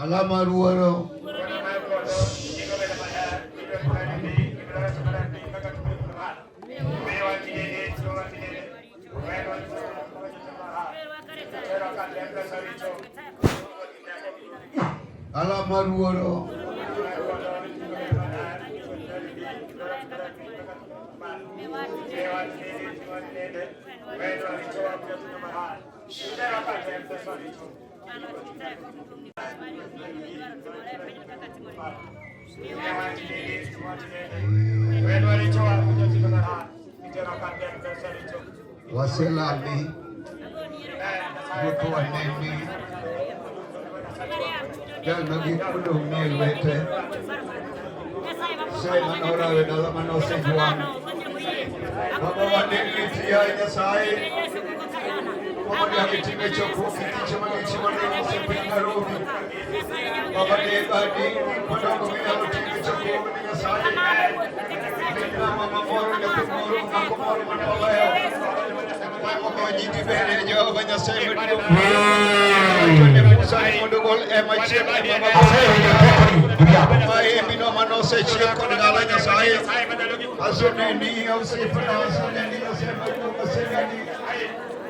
Alama ruoro. Alama ruoro. Waselami Butuan Nemi dan lagi kudung ni wete saya manora dalam manusia juang bawa Nemi dia ini saya kemudian kita cukup kita cuma ini sepingaru bawa dia tadi pada kemudian kita cukup dengan saya mama moro dekat moro aku moro mana Jadi bere jawabannya saya berdua. Jadi saya mendukung MIC. Baik minum manusia siap kedengarannya saya. Asal ini yang saya pernah asal ini yang saya berdua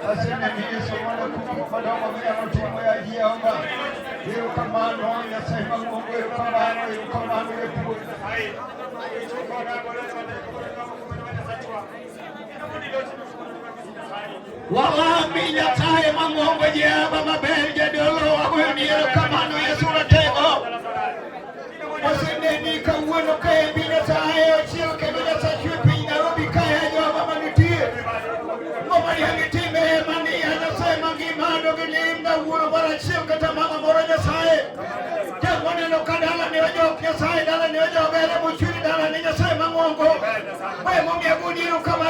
asal ini semua aku pada orang yang cuma dia orang. Dia kemana yang saya mahu kemana itu. Wala minyak saya mampu beja bapa belja dulu aku yang dia kemana ya surat tengok. Mesin waneno gilimda wuoro bara chieng kata mama moro Nyasaye. Jak waneno ka dala ni ojo Nyasaye, dala ni ojo bere buchuri, dala ni Nyasaye mang'ongo. Wewe momiya gudiro kama